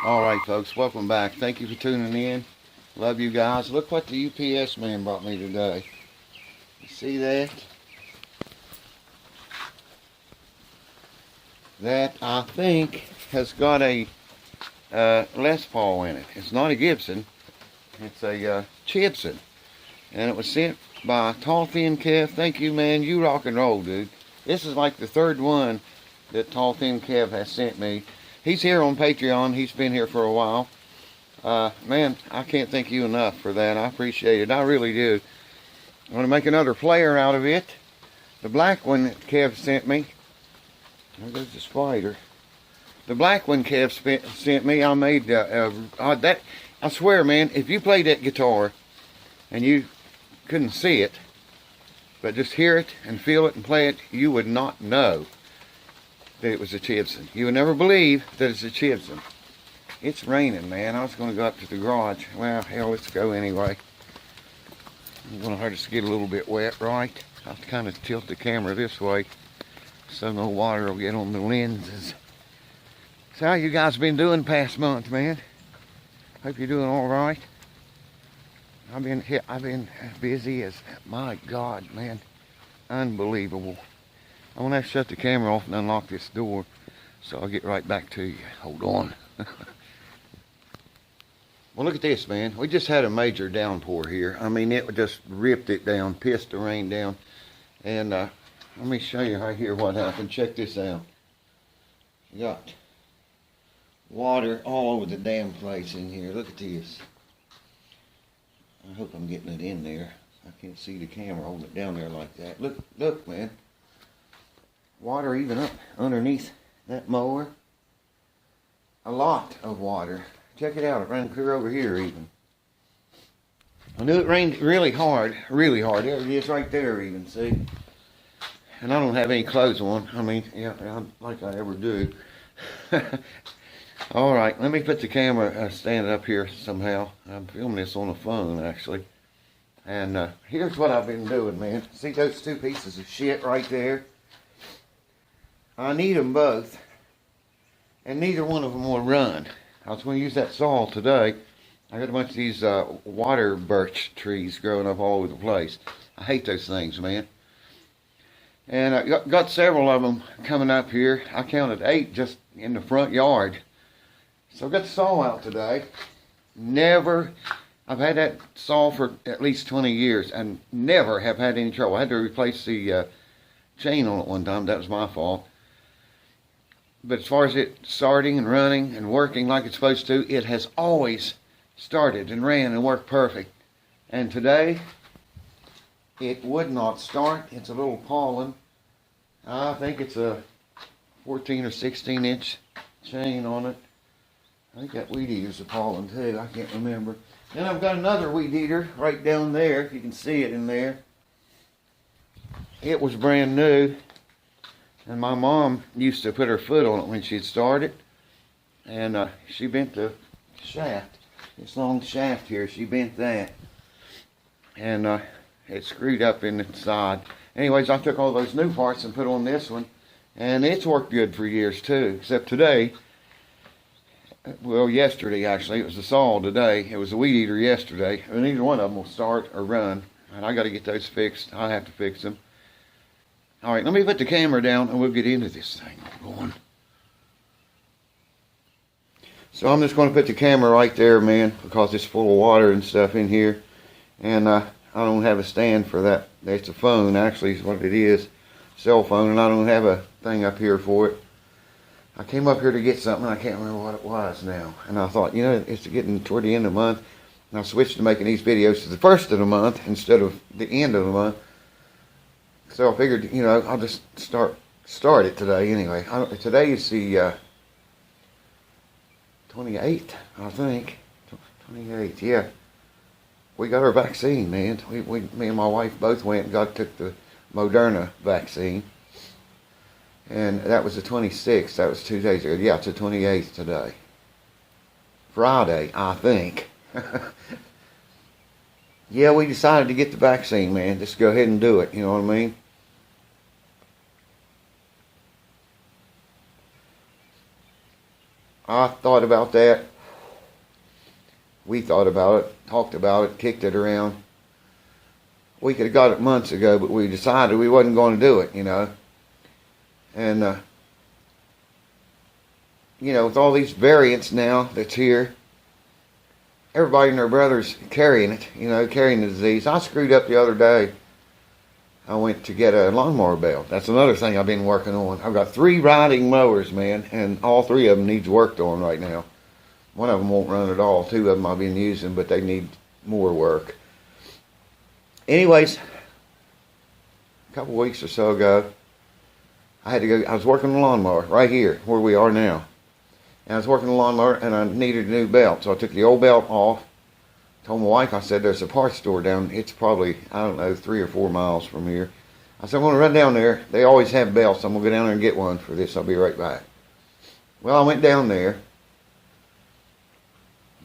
All right, folks, welcome back. Thank you for tuning in. Love you guys. Look what the UPS man brought me today. You see that? That, I think, has got a Les Paul in it. It's not a Gibson. It's a Chibson. And it was sent by Tall Thin Kev. Thank you, man. You rock and roll, dude. This is like the third one that Tall Thin Kev has sent me. He's here on Patreon. He's been here for a while. Man, I can't thank you enough for that. I appreciate it. I really do. I'm going to make another player out of it. The black one that Kev sent me. There goes the spider. The black one Kev sent me, I made that. I swear, man, if you played that guitar and you couldn't see it, but just hear it and feel it and play it, you would not know that it was a Chibson. You would never believe that it's a Chibson. It's raining, man. I was going to go up to the garage. Well, hell, let's go anyway. I'm going to hurt us get a little bit wet, right? I'll kind of tilt the camera this way so no water will get on the lenses. So how you guys been doing past month, man? Hope you're doing all right. I've been busy as, my God, man, unbelievable. I'm gonna have to shut the camera off and unlock this door, so I'll get right back to you. Hold on. Well, look at this, man. We just had a major downpour here. I mean, it just ripped it down, pissed the rain down. And let me show you right here what happened. Check this out. You got water all over the damn place in here. Look at this. I hope I'm getting it in there. I can't see the camera holding it down there like that. Look, man. Water even up underneath that mower. A lot of water. Check it out. It ran clear over here even. I knew it rained really hard. Really hard. There it is right there even, see? And I don't have any clothes on. I mean, yeah, like I ever do. All right, let me put the camera stand up here somehow. I'm filming this on a phone, actually. And here's what I've been doing, man. See those two pieces of shit right there? I need them both. And neither one of them will run. I was going to use that saw today. I got a bunch of these water birch trees growing up all over the place. I hate those things, man. And I got several of them coming up here. I counted 8 just in the front yard. So I got the saw out today. I've had that saw for at least 20 years and never have had any trouble. I had to replace the chain on it one time. That was my fault. But as far as it starting and running and working like it's supposed to, it has always started and ran and worked perfect. And today, it would not start. It's a little pollen. I think it's a 14 or 16 inch chain on it. I think that weed eater's a pollen too. I can't remember. Then I've got another weed eater right down there. If you can see it in there. It was brand new. And my mom used to put her foot on it when she'd started. And she bent the shaft. This long shaft here, she bent that. And it screwed up in the side. Anyways, I took all those new parts and put on this one. And it's worked good for years too. Except today. Well, yesterday actually. It was the saw today. It was the weed eater yesterday. And neither one of them will start or run. And I got to get those fixed. I have to fix them. All right, let me put the camera down and we'll get into this thing. Going. So I'm just going to put the camera right there, man, because it's full of water and stuff in here. And I don't have a stand for that. That's a phone, actually, is what it is. Cell phone, and I don't have a thing up here for it. I came up here to get something, I can't remember what it was now. And I thought, you know, it's getting toward the end of the month. And I switched to making these videos to the first of the month instead of the end of the month. So I figured, you know, I'll just start it today anyway. Today is the 28th, I think. 28th, yeah. We got our vaccine, man. Me and my wife both went and took the Moderna vaccine. And that was the 26th. That was 2 days ago. Yeah, it's the 28th today. Friday, I think. Yeah, we decided to get the vaccine, man. Just go ahead and do it, you know what I mean? I thought about that We thought about it, talked about it, kicked it around. We could have got it months ago, but we decided we wasn't going to do it, you know. And, you know, with all these variants now that's here, everybody and their brother's carrying it, you know, carrying the disease. I screwed up the other day. I went to get a lawnmower belt. That's another thing I've been working on. I've got 3 riding mowers, man, and all 3 of them needs worked on right now. One of them won't run at all. 2 of them I've been using, but they need more work. Anyways, a couple weeks or so ago, I was working on a lawnmower right here where we are now. And I was working on a lawnmower and I needed a new belt. So I took the old belt off. Told my wife, I said, there's a parts store down. It's probably, I don't know, 3 or 4 miles from here. I said, I'm going to run down there. They always have belts. I'm going to go down there and get one for this. I'll be right back. Well, I went down there,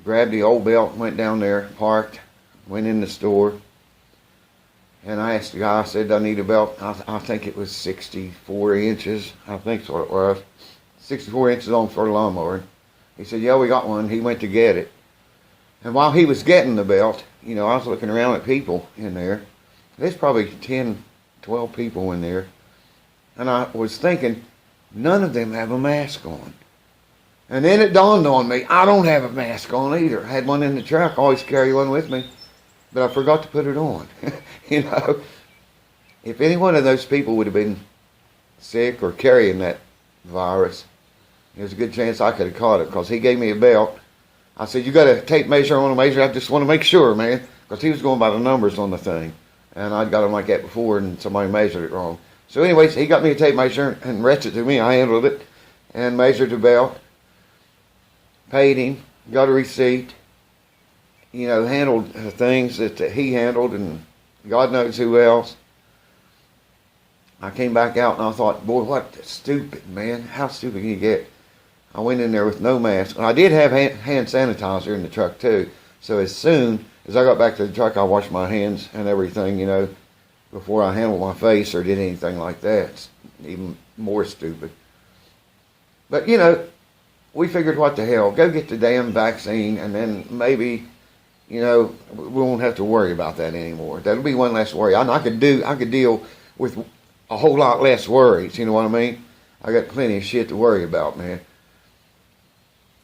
grabbed the old belt, went down there, parked, went in the store. And I asked the guy, I said, I need a belt. I think it was 64 inches. I think so it was. 64 inches on for a lawnmower. He said, yeah, we got one. He went to get it. And while he was getting the belt, you know, I was looking around at people in there. There's probably 10, 12 people in there. And I was thinking, none of them have a mask on. And then it dawned on me, I don't have a mask on either. I had one in the truck. I always carry one with me. But I forgot to put it on. You know, if any one of those people would have been sick or carrying that virus, there's a good chance I could have caught it, because he gave me a belt. I said, you got a tape measure? I want to measure. I just want to make sure, man, because he was going by the numbers on the thing. And I'd got him like that before, and somebody measured it wrong. So anyways, he got me a tape measure and read it to me. I handled it and measured the belt, paid him, got a receipt. You know, handled things that he handled, and God knows who else. I came back out and I thought, boy, what stupid, man. How stupid can you get? I went in there with no mask. I did have hand sanitizer in the truck too. So as soon as I got back to the truck, I washed my hands and everything, you know, before I handled my face or did anything like that. It's even more stupid. But, you know, we figured, what the hell, go get the damn vaccine, and then maybe, you know, we won't have to worry about that anymore. That'll be one less worry. I could deal with a whole lot less worries, you know what I mean? I got plenty of shit to worry about, man.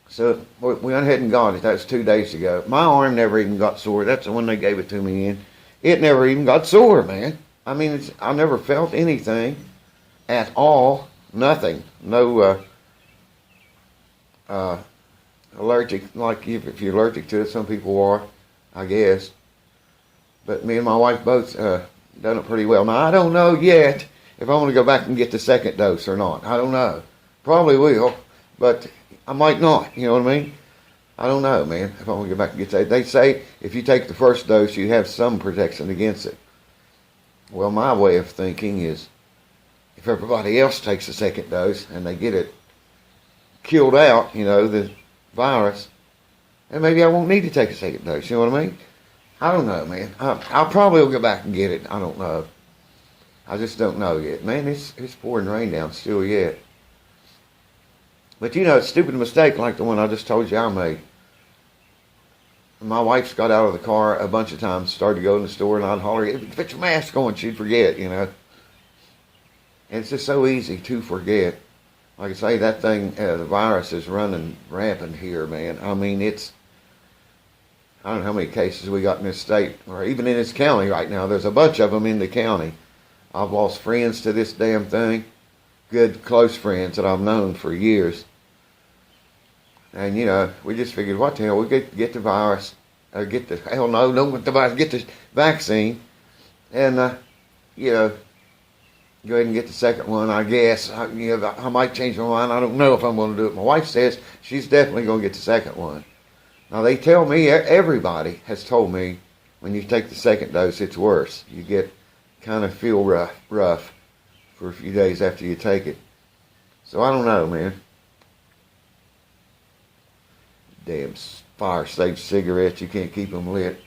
So we went ahead and got it. That was 2 days ago. My arm never even got sore. That's the one they gave it to me in. It never even got sore, man. I mean, I never felt anything at all. Nothing. No allergic, like if you're allergic to it, some people are, I guess. But me and my wife both done it pretty well. Now, I don't know yet if I want to go back and get the second dose or not. I don't know. Probably will, but I might not. You know what I mean? I don't know, man, if I want to go back and get that. They say if you take the first dose, you have some protection against it. Well, my way of thinking is, if everybody else takes the second dose and they get it killed out, you know, the virus, and maybe I won't need to take a second dose. You know what I mean? I don't know, man. I'll probably will go back and get it. I don't know. I just don't know yet. Man, it's pouring rain down still yet. But, you know, it's a stupid mistake like the one I just told you I made. My wife's got out of the car a bunch of times, started to go in the store, and I'd holler, put your mask on, she'd forget, you know. And it's just so easy to forget. Like I say, that thing, the virus is running rampant here, man. I mean, I don't know how many cases we got in this state, or even in this county right now. There's a bunch of them in the county. I've lost friends to this damn thing. Good, close friends that I've known for years. And, you know, we just figured, what the hell, we get the virus, don't get the virus, get the vaccine, and, you know, go ahead and get the second one, I guess. I might change my mind. I don't know if I'm going to do it. My wife says she's definitely going to get the second one. Now, they tell me, everybody has told me, when you take the second dose, it's worse. You kind of feel rough for a few days after you take it. So I don't know, man. Damn fire-safe cigarettes, you can't keep them lit.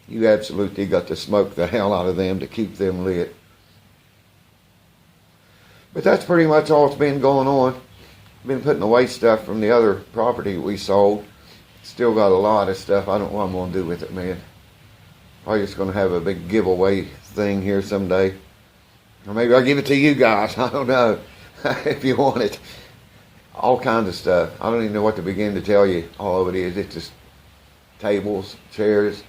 You absolutely got to smoke the hell out of them to keep them lit. But that's pretty much all that's been going on. Been putting away stuff from the other property we sold. Still got a lot of stuff. I don't know what I'm going to do with it, man. Probably just going to have a big giveaway thing here someday. Or maybe I'll give it to you guys. I don't know. If you want it. All kinds of stuff. I don't even know what to begin to tell you. All of it is. It's just tables, chairs,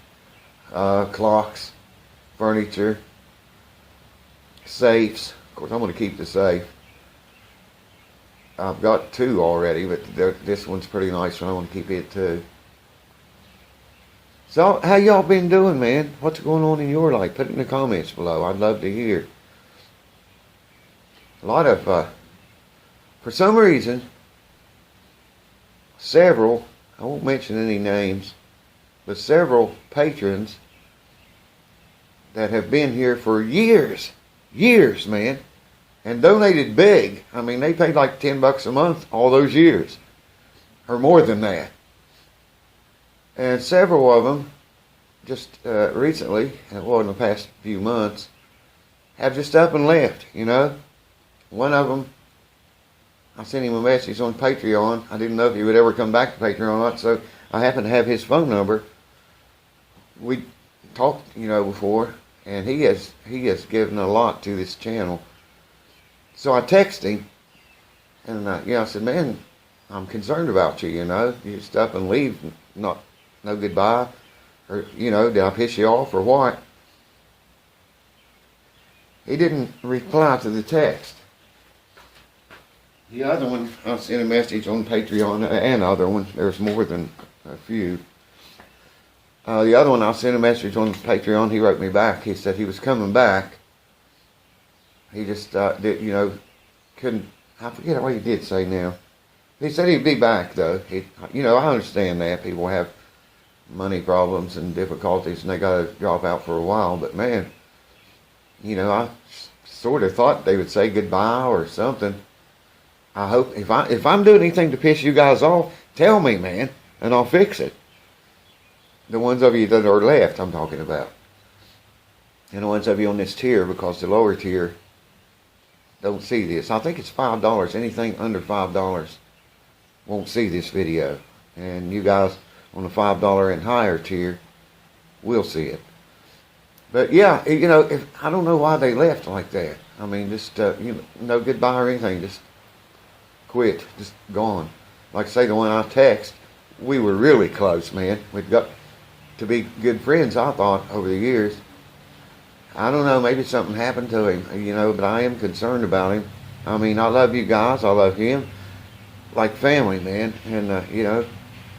clocks, furniture, safes. Of course, I'm going to keep the safe. I've got 2 already, but this one's pretty nice, so I want to keep it too. So, how y'all been doing, man? What's going on in your life? Put it in the comments below. I'd love to hear. A lot of, for some reason, several, I won't mention any names, but several patrons that have been here for years, man, and donated big. I mean, they paid like $10 a month all those years, or more than that. And several of them, just recently, well, in the past few months, have just up and left, you know. One of them, I sent him a message on Patreon. I didn't know if he would ever come back to Patreon or not, so I happen to have his phone number. We talked, you know, before, and he has given a lot to this channel. So I texted him, and I said, man, I'm concerned about you, you know. You just up and leave, no goodbye, or, you know, did I piss you off or what? He didn't reply to the text. The other one, I sent a message on Patreon, and other one, there's more than a few. The other one, I sent a message on Patreon, he wrote me back. He said he was coming back. He just, you know, couldn't, I forget what he did say now. He said he'd be back, though. You know, I understand that. People have money problems and difficulties, and they got to drop out for a while. But, man, you know, I sort of thought they would say goodbye or something. I hope, if I'm doing anything to piss you guys off, tell me, man, and I'll fix it. The ones of you that are left, I'm talking about. And the ones of you on this tier, because the lower tier don't see this. I think it's $5. Anything under $5 won't see this video. And you guys on the $5 and higher tier will see it. But yeah, you know, I don't know why they left like that. I mean, just, you know, no goodbye or anything. Just quit. Just gone. Like I say, the one I text, we were really close, man. We've got to be good friends, I thought, over the years. I don't know, maybe something happened to him, you know, but I am concerned about him. I mean, I love you guys, I love him, like family, man. And, you know,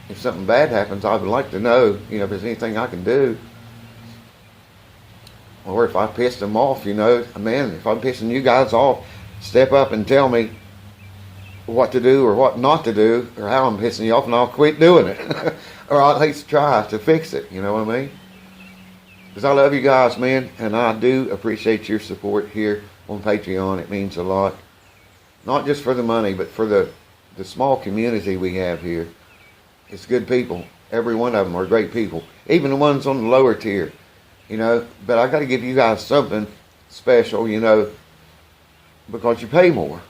if something bad happens, I would like to know, you know, if there's anything I can do. Or if I pissed him off, you know, man, if I'm pissing you guys off, step up and tell me what to do or what not to do, or how I'm pissing you off, and I'll quit doing it. Or I'll at least try to fix it, you know what I mean? Because I love you guys, man, and I do appreciate your support here on Patreon. It means a lot. Not just for the money, but for the small community we have here. It's good people. Every one of them are great people. Even the ones on the lower tier, you know. But I got to give you guys something special, you know, because you pay more.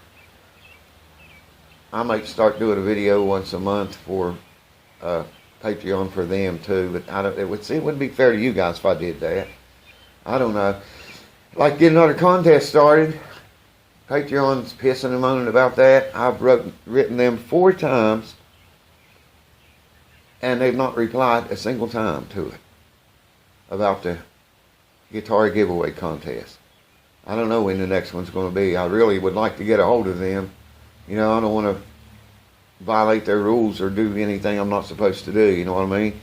I might start doing a video once a month for Patreon for them too, but it wouldn't be fair to you guys if I did that. I don't know. Like, get another contest started. Patreon's pissing and moaning about that. I've written them 4 times, and they've not replied a single time to it about the guitar giveaway contest. I don't know when the next one's going to be. I really would like to get a hold of them. You know, I don't want to violate their rules or do anything I'm not supposed to do, you know what I mean?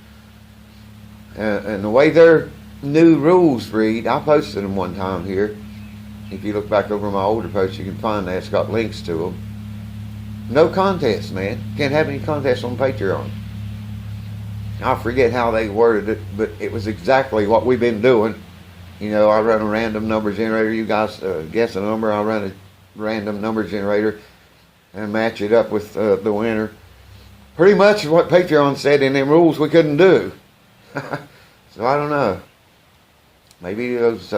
And the way their new rules read, I posted them one time here. If you look back over my older posts, you can find that. It's got links to them. No contest, man. Can't have any contests on Patreon. I forget how they worded it, but it was exactly what we've been doing. You know, I run a random number generator. You guys guess a number. I run a random number generator and match it up with the winner. Pretty much what Patreon said in them rules we couldn't do. So I don't know. Maybe those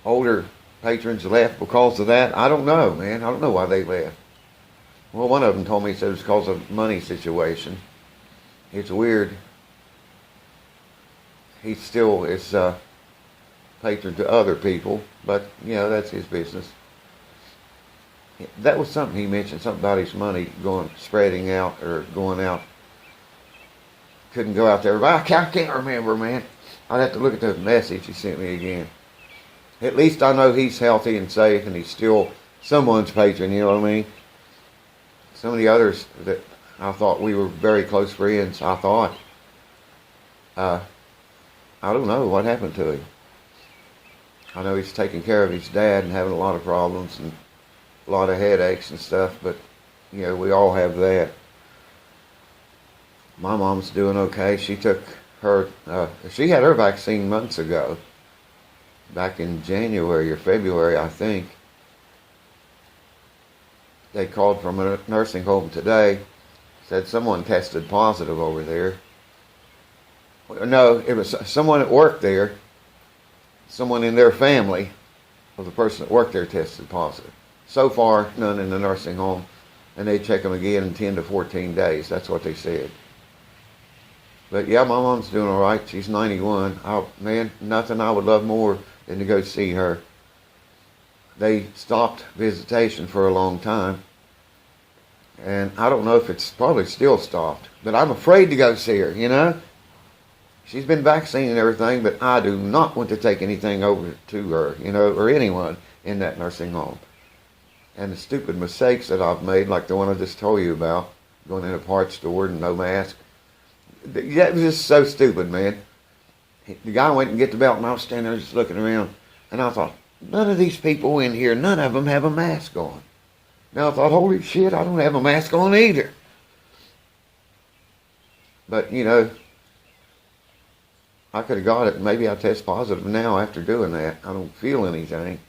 older patrons left because of that. I don't know, man. I don't know why they left. Well, one of them told me it was because of money situation. It's weird. He still is patron to other people, but you know that's his business. That was something he mentioned, something about his money spreading out or going out. Couldn't go out there. I can't remember, man. I'd have to look at the message he sent me again. At least I know he's healthy and safe, and he's still someone's patron. You know what I mean? Some of the others that I thought we were very close friends, I thought. I don't know what happened to him. I know he's taking care of his dad and having a lot of problems and a lot of headaches and stuff, but you know, we all have that. My mom's doing okay. She took her, she had her vaccine months ago, back in January or February, I think. They called from a nursing home today, said someone tested positive over there. No, it was someone that worked there, someone in their family of the person that worked there tested positive. So far, none in the nursing home, and they check them again in 10 to 14 days. That's what they said. But yeah, my mom's doing all right. She's 91. Man, nothing I would love more than to go see her. They stopped visitation for a long time, and I don't know if it's probably still stopped, but I'm afraid to go see her, you know? She's been vaccinated and everything, but I do not want to take anything over to her, you know, or anyone in that nursing home. And the stupid mistakes that I've made, like the one I just told you about, going in a parts store and no mask. That was just so stupid, man. The guy went and get the belt, and I was standing there just looking around, and I thought, none of these people in here, none of them have a mask on. Now I thought, holy shit, I don't have a mask on either. But, you know, I could have got it, and maybe I test positive now after doing that. I don't feel anything.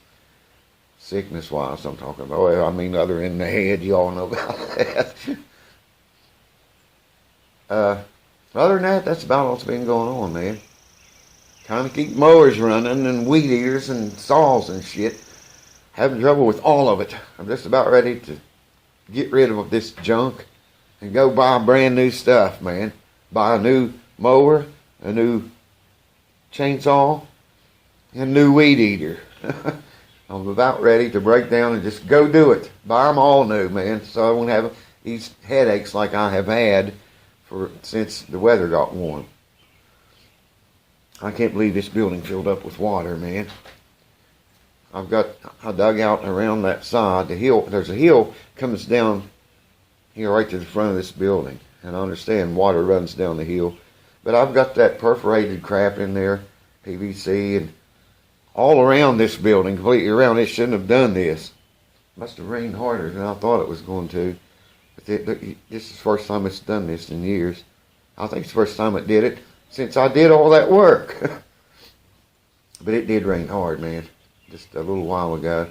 Sickness-wise, I'm talking about. Well, I mean, other in the head, you all know about that. Other than that, that's about all that's been going on, man. Trying to keep mowers running and weed eaters and saws and shit. Having trouble with all of it. I'm just about ready to get rid of this junk and go buy brand new stuff, man. Buy a new mower, a new chainsaw, and a new weed eater. I'm about ready to break down and just go do it. Buy them all new, man, so I won't have these headaches like I have had since the weather got warm. I can't believe this building filled up with water, man. I dug out around that side, the hill. There's a hill comes down here right to the front of this building. And I understand water runs down the hill. But I've got that perforated crap in there, PVC, and all around this building, completely around. It shouldn't have done this. Must have rained harder than I thought it was going to. But this is the first time it's done this in years. I think it's the first time it did it since I did all that work. But it did rain hard, man, just a little while ago.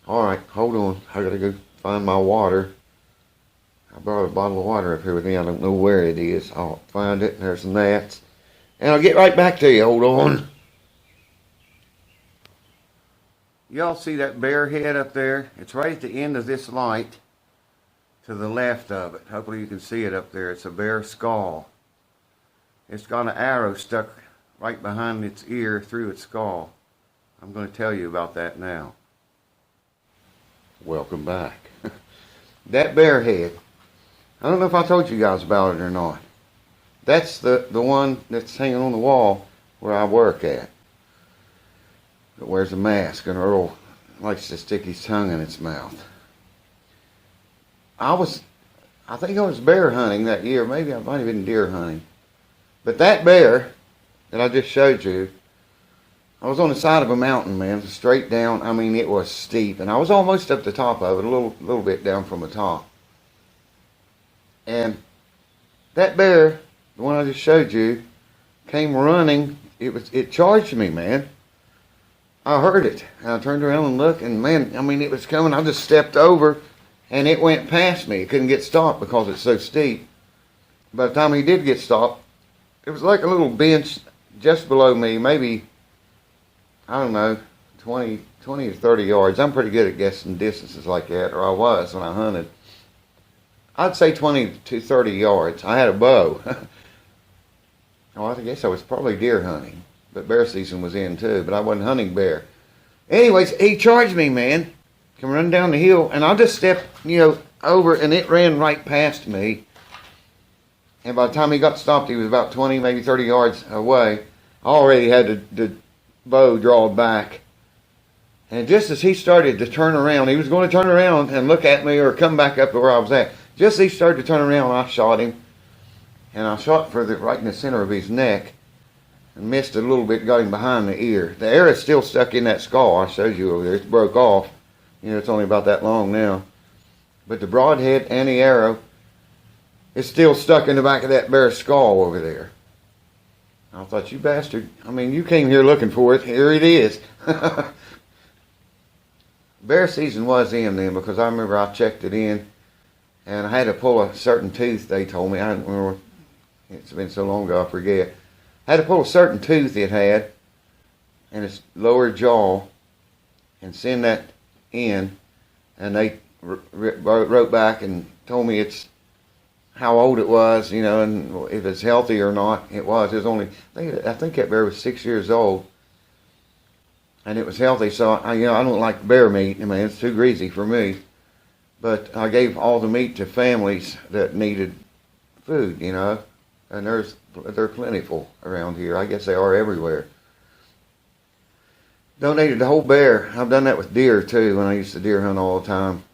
All right, hold on. I gotta go find my water. I brought a bottle of water up here with me. I don't know where it is. I'll find it. There's some gnats. And I'll get right back to you. Hold on. Y'all see that bear head up there? It's right at the end of this light to the left of it. Hopefully you can see it up there. It's a bear skull. It's got an arrow stuck right behind its ear through its skull. I'm going to tell you about that now. Welcome back. That bear head. I don't know if I told you guys about it or not. That's the one that's hanging on the wall where I work at. It wears a mask and Earl likes to stick his tongue in its mouth. I think I was bear hunting that year. Maybe I might have been deer hunting. But that bear that I just showed you, I was on the side of a mountain, man, straight down. I mean, it was steep, and I was almost up the top of it, a little bit down from the top. And that bear, the one I just showed you, came running. It charged me, man. I heard it. And I turned around and looked, and man, I mean, it was coming. I just stepped over, and it went past me. It couldn't get stopped because it's so steep. By the time he did get stopped, it was like a little bench just below me, maybe, I don't know, 20 or 30 yards. I'm pretty good at guessing distances like that, or I was when I hunted. I'd say 20 to 30 yards. I had a bow. Oh, I guess I was probably deer hunting, but bear season was in too, but I wasn't hunting bear. Anyways, he charged me, man. Come running down the hill, and I just stepped, over, and it ran right past me. And by the time he got stopped, he was about 20, maybe 30 yards away. I already had the bow drawn back. And just as he started to turn around, he was going to turn around and look at me or come back up to where I was at. Just as he started to turn around, I shot him. And I shot right in the center of his neck and missed a little bit, got him behind the ear. The arrow is still stuck in that skull I showed you over there. It broke off. It's only about that long now. But the broadhead and the arrow is still stuck in the back of that bear's skull over there. I thought, you bastard. I mean, you came here looking for it. Here it is. Bear season was in then, because I remember I checked it in and I had to pull a certain tooth, they told me. I don't remember. It's been so long ago, I forget. I had to pull a certain tooth it had in its lower jaw and send that in, and they wrote back and told me it's how old it was, and if it's healthy or not. It was. It was only, I think that bear was 6 years old, and it was healthy. So I don't like bear meat. I mean, it's too greasy for me. But I gave all the meat to families that needed food, and they're plentiful around here. I guess they are everywhere. Donated the whole bear. I've done that with deer too. When I used to deer hunt all the time,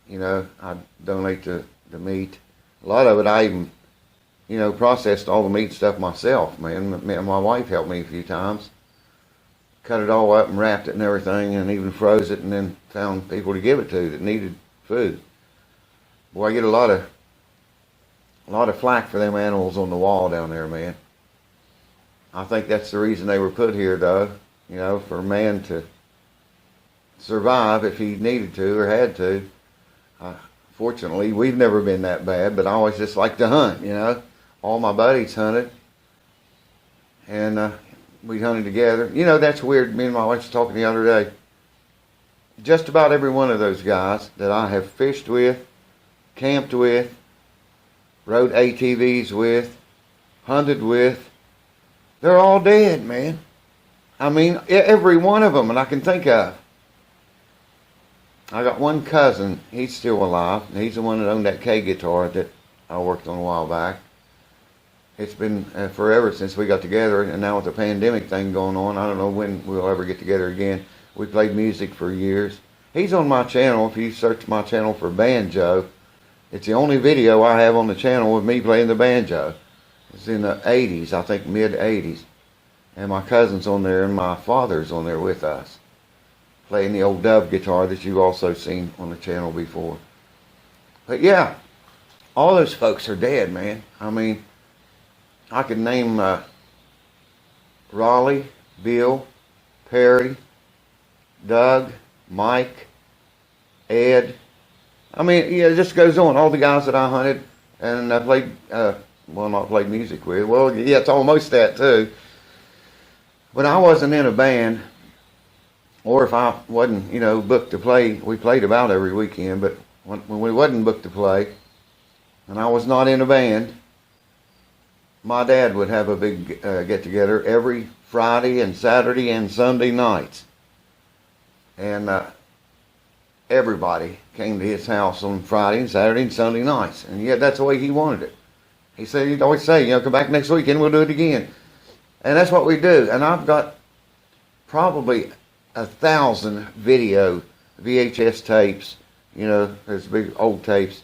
I'd donate the meat. A lot of it I even, processed all the meat stuff myself, man. My wife helped me a few times. Cut it all up and wrapped it and everything, and even froze it, and then found people to give it to that needed food. Boy, I get a lot of flack for them animals on the wall down there, man. I think that's the reason they were put here, though. For man to survive if he needed to or had to. Fortunately, we've never been that bad, but I always just like to hunt, All my buddies hunted, and we hunted together. That's weird. Me and my wife were talking the other day. Just about every one of those guys that I have fished with, camped with, rode ATVs with, hunted with, they're all dead, man. I mean, every one of them that I can think of. I got one cousin, he's still alive. He's the one that owned that K guitar that I worked on a while back. It's been forever since we got together, and now with the pandemic thing going on, I don't know when we'll ever get together again. We played music for years. He's on my channel. If you search my channel for banjo, it's the only video I have on the channel with me playing the banjo. It's in the 80s, I think mid 80s. And my cousin's on there, and my father's on there with us, playing the old Dove guitar that you've also seen on the channel before. But yeah, all those folks are dead, man. I mean, I could name Raleigh, Bill, Perry, Doug, Mike, Ed. I mean, it just goes on. All the guys that I hunted and I played, not played music with. Well, yeah, it's almost that too. When I wasn't in a band, or if I wasn't, booked to play, we played about every weekend, but when we wasn't booked to play, and I was not in a band, my dad would have a big get-together every Friday and Saturday and Sunday nights. And everybody came to his house on Friday and Saturday and Sunday nights. And yet that's the way he wanted it. He said, he'd always say, come back next weekend, we'll do it again. And that's what we do. And I've got probably 1,000 video VHS tapes, there's big old tapes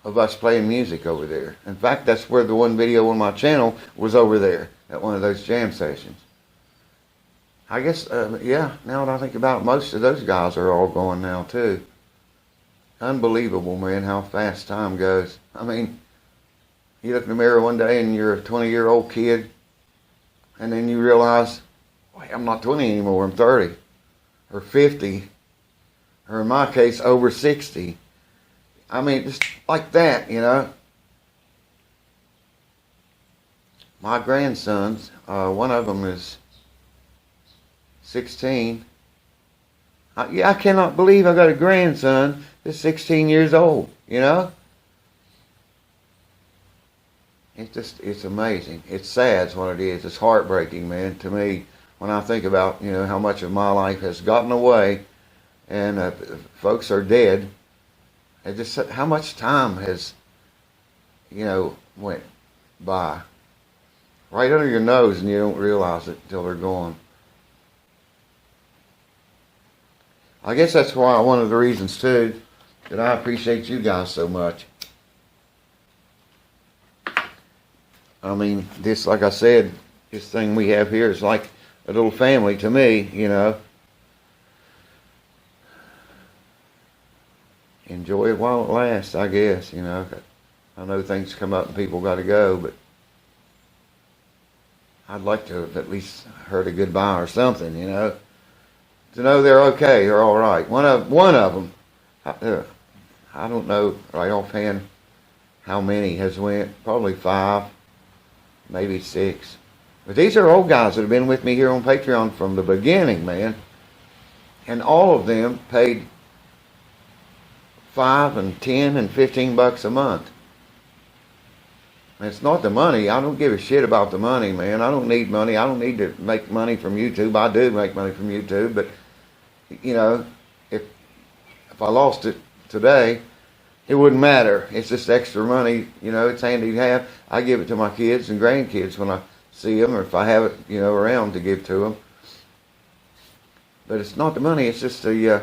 of us playing music over there. In fact, that's where the one video on my channel was, over there at one of those jam sessions. I guess, now that I think about it, most of those guys are all gone now too. Unbelievable, man, how fast time goes. I mean, you look in the mirror one day and you're a 20-year-old kid, and then you realize, wait, I'm not 20 anymore, I'm 30 or 50, or in my case, over 60. I mean, just like that, My grandsons, one of them is 16. I cannot believe I got a grandson that's 16 years old, It's amazing. It's sad is what it is. It's heartbreaking, man, to me when I think about, how much of my life has gotten away and folks are dead. And just how much time has, went by right under your nose and you don't realize it until they're gone. I guess that's why one of the reasons too that I appreciate you guys so much. I mean, this, like I said, this thing we have here is like a little family to me, Enjoy it while it lasts, I guess, I know things come up and people got to go, but I'd like to have at least heard a goodbye or something, to know they're okay, they're all right. One of them, I don't know right offhand how many has went, probably 5, maybe 6. But these are old guys that have been with me here on Patreon from the beginning, man. And all of them paid $5 and $10 and $15 a month. And it's not the money. I don't give a shit about the money, man. I don't need money. I don't need to make money from YouTube. I do make money from YouTube, but if I lost it today, it wouldn't matter. It's just extra money. It's handy to have. I give it to my kids and grandkids when I see them, or if I have it, around to give to them. But it's not the money. It's just the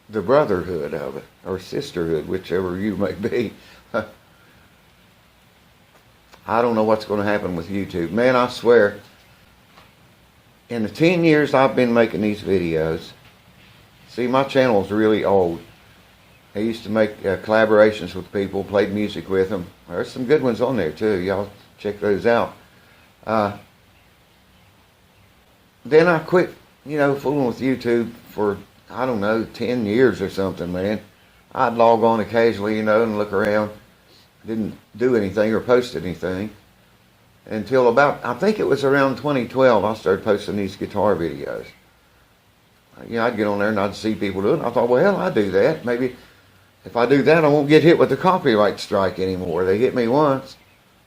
brotherhood of it, or sisterhood, whichever you may be. I don't know what's going to happen with YouTube. Man, I swear, in the 10 years I've been making these videos, see, my channel's really old. I used to make collaborations with people, played music with them. There's some good ones on there too. Y'all check those out. Then I quit, fooling with YouTube for, I don't know, 10 years or something, man. I'd log on occasionally, and look around. Didn't do anything or post anything until about, I think it was around 2012, I started posting these guitar videos. I'd get on there and I'd see people do it. I thought, well, hell, I'd do that. Maybe if I do that, I won't get hit with the copyright strike anymore. They hit me once.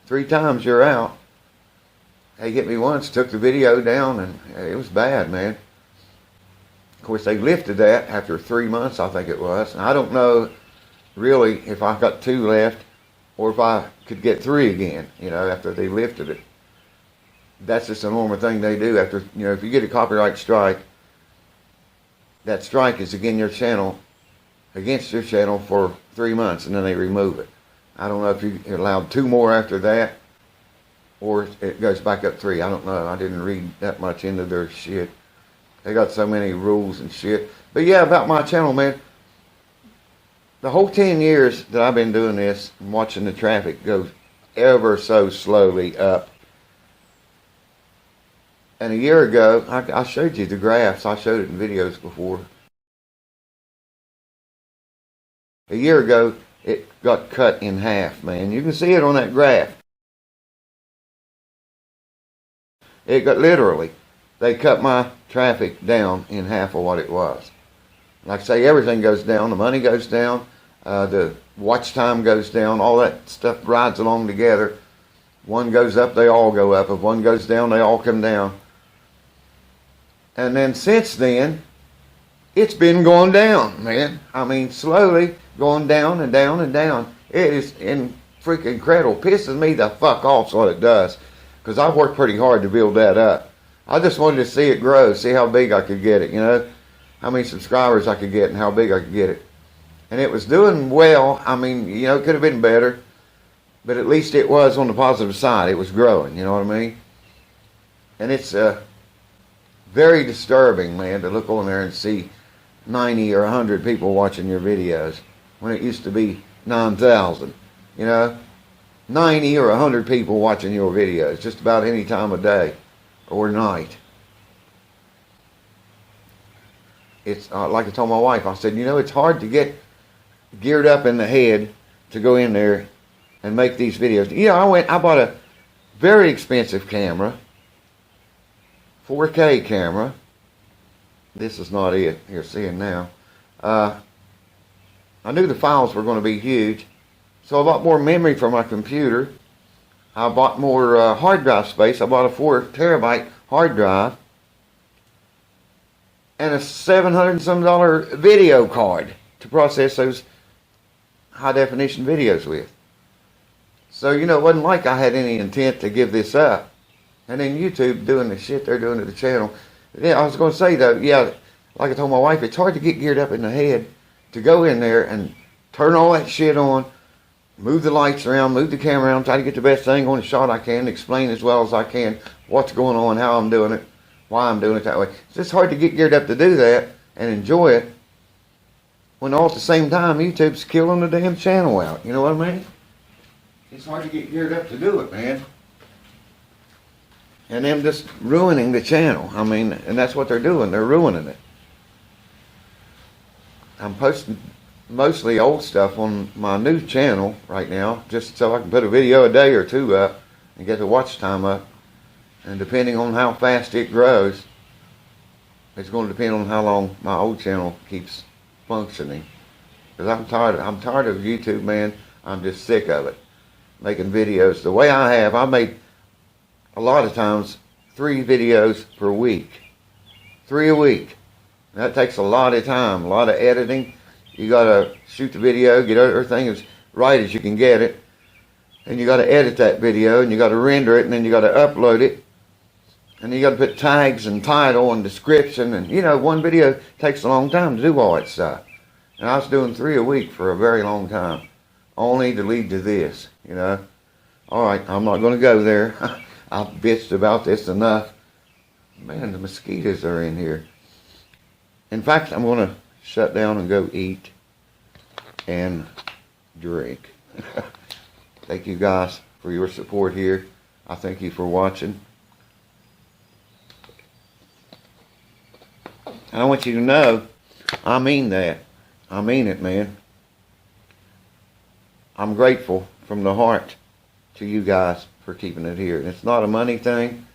3 times, you're out. They hit me once, took the video down, and it was bad, man. Of course, they lifted that after 3 months, I think it was. And I don't know really if I got 2 left or if I could get 3 again, after they lifted it. That's just a normal thing they do after, if you get a copyright strike, that strike is against your channel for 3 months, and then they remove it. I don't know if you're allowed 2 more after that, or it goes back up 3. I don't know. I didn't read that much into their shit. They got so many rules and shit. But yeah, about my channel, man. The whole 10 years that I've been doing this and watching the traffic go ever so slowly up. And a year ago, I showed you the graphs. I showed it in videos before. A year ago, it got cut in half, man. You can see it on that graph. It got literally, they cut my traffic down in half of what it was. Like I say, everything goes down. The money goes down. The watch time goes down. All that stuff rides along together. One goes up, they all go up. If one goes down, they all come down. And then since then, it's been going down, man. I mean, slowly going down and down and down. It is freaking incredible. Pisses me the fuck off, what it does. Because I've worked pretty hard to build that up. I just wanted to see it grow, see how big I could get it, how many subscribers I could get and how big I could get it. And it was doing well. I mean, it could have been better, but at least it was on the positive side. It was growing, you know what I mean? And it's very disturbing, man, to look on there and see 90 or 100 people watching your videos when it used to be 9,000, 90 or 100 people watching your videos just about any time of day or night. It's like I told my wife, I said, it's hard to get geared up in the head to go in there and make these videos. I bought a very expensive camera, 4K camera. This is not it, you're seeing now. I knew the files were going to be huge, so I bought more memory for my computer. I bought more hard drive space. I bought a 4 terabyte hard drive and a $700 and some video card to process those high definition videos with. So, you know, it wasn't like I had any intent to give this up. And then YouTube doing the shit they're doing to the channel. Yeah, I was going to say though, yeah, like I told my wife, it's hard to get geared up in the head to go in there and turn all that shit on, move the lights around, move the camera around, try to get the best thing on the shot I can, explain as well as I can what's going on, how I'm doing it, why I'm doing it that way. It's just hard to get geared up to do that and enjoy it when all at the same time YouTube's killing the damn channel out. You know what I mean? It's hard to get geared up to do it, man. And them just ruining the channel. I mean, and that's what they're doing. They're ruining it. I'm posting mostly old stuff on my new channel right now, just so I can put a video a day or two up and get the watch time up. And depending on how fast it grows, it's going to depend on how long my old channel keeps functioning. Because I'm tired of YouTube, man. I'm just sick of it. Making videos the way I have. I made a lot of times 3 videos per week. 3 a week. That takes a lot of time, a lot of editing. You got to shoot the video, get everything as right as you can get it. And you got to edit that video, and you got to render it, and then you got to upload it. And you got to put tags and title and description. And, you know, one video takes a long time to do all that stuff. And I was doing 3 a week for a very long time. Only to lead to this, you know. All right, I'm not going to go there. I've bitched about this enough. Man, the mosquitoes are in here. In fact, I'm going to shut down and go eat and drink. Thank you guys for your support here. I thank you for watching. And I want you to know, I mean that. I mean it, man. I'm grateful from the heart to you guys for keeping it here. And it's not a money thing.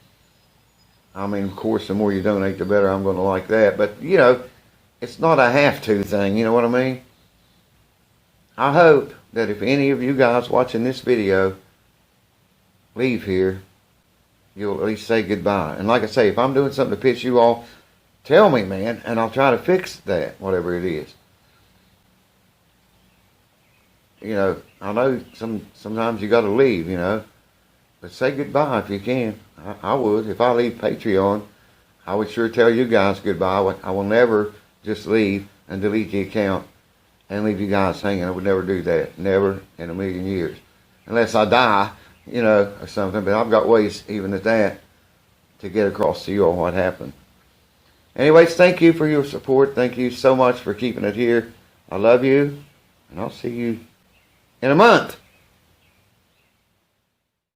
I mean, of course, the more you donate, the better I'm going to like that. But, you know, it's not a have-to thing. You know what I mean? I hope that if any of you guys watching this video leave here, you'll at least say goodbye. And like I say, if I'm doing something to piss you off, tell me, man, and I'll try to fix that, whatever it is. You know, I know sometimes you got to leave, you know. But say goodbye if you can. I would. If I leave Patreon, I would sure tell you guys goodbye. I will never just leave and delete the account and leave you guys hanging. I would never do that. Never in a million years. Unless I die, you know, or something. But I've got ways, even at that, to get across to you all what happened. Anyways, thank you for your support. Thank you so much for keeping it here. I love you. And I'll see you in a month.